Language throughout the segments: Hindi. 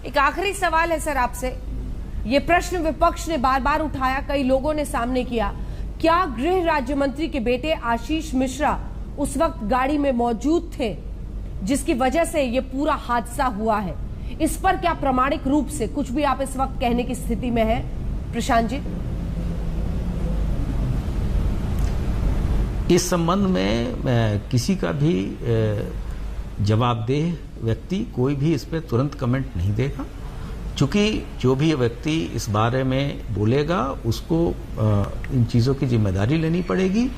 एक आखिरी सवाल है सर आपसे। ये प्रश्न विपक्ष ने बार बार उठाया, कई लोगों ने सामने किया। क्या गृह राज्य मंत्री के बेटे आशीष मिश्रा उस वक्त गाड़ी में मौजूद थे जिसकी वजह से ये पूरा हादसा हुआ है? इस पर क्या प्रामाणिक रूप से कुछ भी आप इस वक्त कहने की स्थिति में है प्रशांत जी? इस संबंध में किसी का भी जवाबदेह व्यक्ति कोई भी इस पर तुरंत कमेंट नहीं देगा, क्योंकि जो भी व्यक्ति इस बारे में बोलेगा उसको इन चीज़ों की जिम्मेदारी लेनी पड़ेगी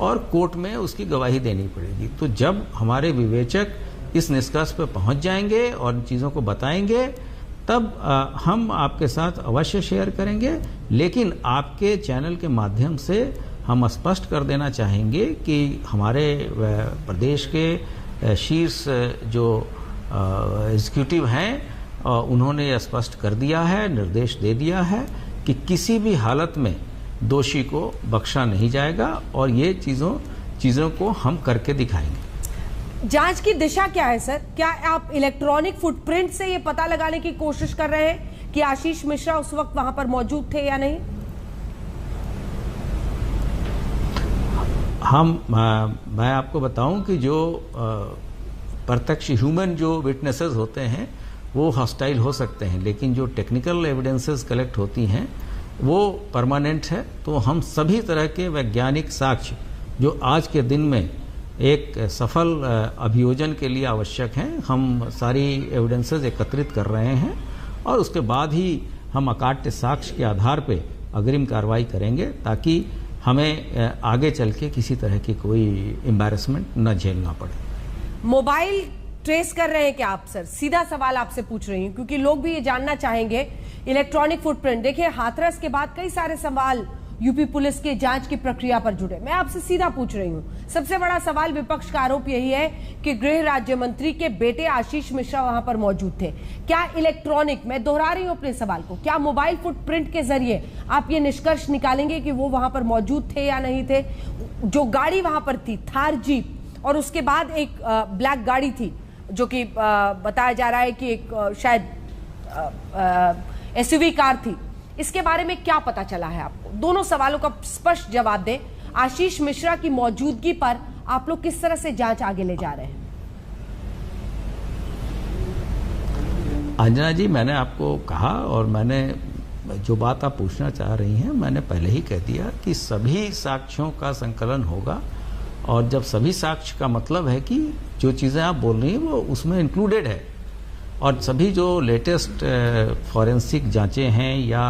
और कोर्ट में उसकी गवाही देनी पड़ेगी। तो जब हमारे विवेचक इस निष्कर्ष पर पहुंच जाएंगे और इन चीज़ों को बताएंगे तब हम आपके साथ अवश्य शेयर करेंगे। लेकिन आपके चैनल के माध्यम से हम स्पष्ट कर देना चाहेंगे कि हमारे प्रदेश के शीर्ष जो एग्जीक्यूटिव हैं उन्होंने यह स्पष्ट कर दिया है, निर्देश दे दिया है कि किसी भी हालत में दोषी को बख्शा नहीं जाएगा और ये चीज़ों को हम करके दिखाएंगे। जांच की दिशा क्या है सर? क्या आप इलेक्ट्रॉनिक फुटप्रिंट से ये पता लगाने की कोशिश कर रहे हैं कि आशीष मिश्रा उस वक्त वहां पर मौजूद थे या नहीं? मैं आपको बताऊं कि जो प्रत्यक्ष ह्यूमन जो विटनेसेस होते हैं वो हॉस्टाइल हो सकते हैं, लेकिन जो टेक्निकल एविडेंसेस कलेक्ट होती हैं वो परमानेंट है। तो हम सभी तरह के वैज्ञानिक साक्ष्य जो आज के दिन में एक सफल अभियोजन के लिए आवश्यक हैं, हम सारी एविडेंसेस एकत्रित कर रहे हैं और उसके बाद ही हम अकाट्य साक्ष्य के आधार पर अग्रिम कार्रवाई करेंगे ताकि हमें आगे चल के किसी तरह की कोई एम्बैरेसमेंट न झेलना पड़े। मोबाइल ट्रेस कर रहे हैं क्या आप सर? सीधा सवाल आपसे पूछ रही हूं क्योंकि लोग भी ये जानना चाहेंगे। इलेक्ट्रॉनिक फुटप्रिंट, देखिए हाथरस के बाद कई सारे सवाल यूपी पुलिस के जांच की प्रक्रिया पर जुड़े। मैं आपसे सीधा पूछ रही हूं, सबसे बड़ा सवाल विपक्ष का आरोप यही है कि गृह राज्य मंत्री के बेटे आशीष मिश्रा वहां पर मौजूद थे। क्या इलेक्ट्रॉनिक, मैं दोहरा रही हूं अपने सवाल को, क्या मोबाइल फुटप्रिंट के जरिए आप ये निष्कर्ष निकालेंगे कि वो वहां पर मौजूद थे या नहीं थे? जो गाड़ी वहां पर थी थार जीप और उसके बाद एक ब्लैक गाड़ी थी जो कि बताया जा रहा है कि एक शायद एसयूवी कार थी, इसके बारे में क्या पता चला है आपको? दोनों सवालों का स्पष्ट जवाब दें। आशीष मिश्रा की मौजूदगी पर आप लोग किस तरह से जांच आगे ले जा रहे हैं? अंजना जी, मैंने आपको कहा और मैंने जो बात आप पूछना चाह रही हैं मैंने पहले ही कह दिया कि सभी साक्ष्यों का संकलन होगा और जब सभी साक्ष्य का मतलब है कि जो चीज़ें आप बोल रही हैं वो उसमें इंक्लूडेड है और सभी जो लेटेस्ट फॉरेंसिक जांचें हैं या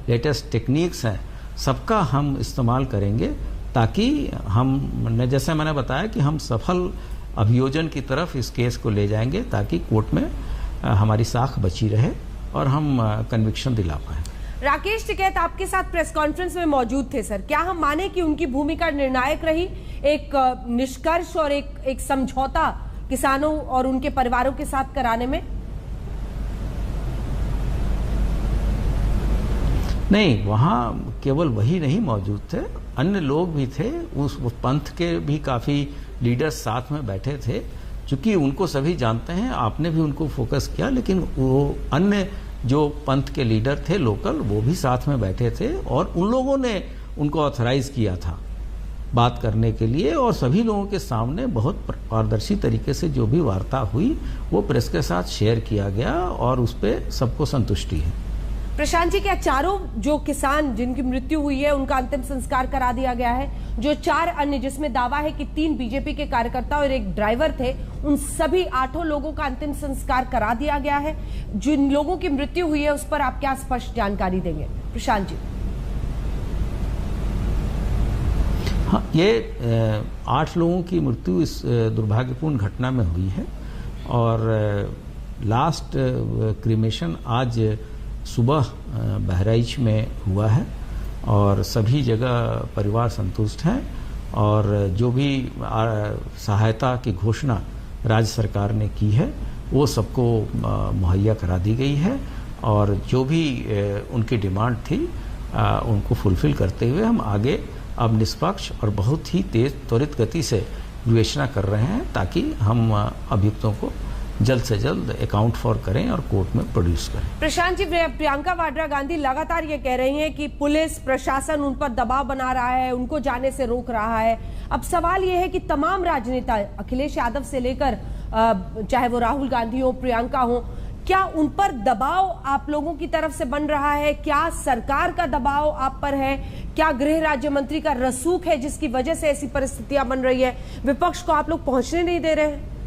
लेटेस्ट टेक्निक्स हैं सबका हम इस्तेमाल करेंगे ताकि हम, जैसे मैंने बताया कि हम सफल अभियोजन की तरफ इस केस को ले जाएंगे ताकि कोर्ट में हमारी साख बची रहे और हम कन्विक्शन दिला पाएं। राकेश टिकैत आपके साथ प्रेस कॉन्फ्रेंस में मौजूद थे सर, क्या हम माने कि उनकी भूमिका निर्णायक रही एक निष्कर्ष और एक समझौता किसानों और उनके परिवारों के साथ कराने में? नहीं, वहाँ केवल वही नहीं मौजूद थे, अन्य लोग भी थे, उस पंथ के भी काफ़ी लीडर्स साथ में बैठे थे। चूँकि उनको सभी जानते हैं, आपने भी उनको फोकस किया, लेकिन वो अन्य जो पंथ के लीडर थे लोकल वो भी साथ में बैठे थे और उन लोगों ने उनको ऑथराइज किया था बात करने के लिए और सभी लोगों के सामने बहुत पारदर्शी तरीके से जो भी वार्ता हुई वो प्रेस के साथ शेयर किया गया और उस पर सबको संतुष्टि है। प्रशांत जी, क्या चारों जो किसान जिनकी मृत्यु हुई है उनका अंतिम संस्कार करा दिया गया है? जो 4 अन्य जिसमें दावा है कि 3 बीजेपी के कार्यकर्ता और एक ड्राइवर थे, उन सभी 8 लोगों का अंतिम संस्कार करा दिया गया है? जिन लोगों की मृत्यु हुई है उस पर आप क्या स्पष्ट जानकारी देंगे प्रशांत जी? हाँ, ये 8 लोगों की मृत्यु इस दुर्भाग्यपूर्ण घटना में हुई है और लास्ट क्रीमेशन आज सुबह बहराइच में हुआ है और सभी जगह परिवार संतुष्ट हैं और जो भी सहायता की घोषणा राज्य सरकार ने की है वो सबको मुहैया करा दी गई है और जो भी उनकी डिमांड थी उनको फुलफिल करते हुए हम आगे अब निष्पक्ष और बहुत ही तेज त्वरित गति से विवेचना कर रहे हैं ताकि हम अभियुक्तों को जल्द से जल्द अकाउंट फॉर करें और कोर्ट में प्रोड्यूस करें। प्रशांत जी, प्रियंका वाड्रा गांधी लगातार ये कह रही हैं कि पुलिस प्रशासन उन पर दबाव बना रहा है, उनको जाने से रोक रहा है। अब सवाल ये है कि तमाम राजनेता, अखिलेश यादव से लेकर चाहे वो राहुल गांधी हो, प्रियंका हो, क्या उन पर दबाव आप लोगों की तरफ से बन रहा है? क्या सरकार का दबाव आप पर है? क्या गृह राज्य मंत्री का रसूख है जिसकी वजह से ऐसी परिस्थितियां बन रही है? विपक्ष को आप लोग पहुंचने नहीं दे रहे हैं?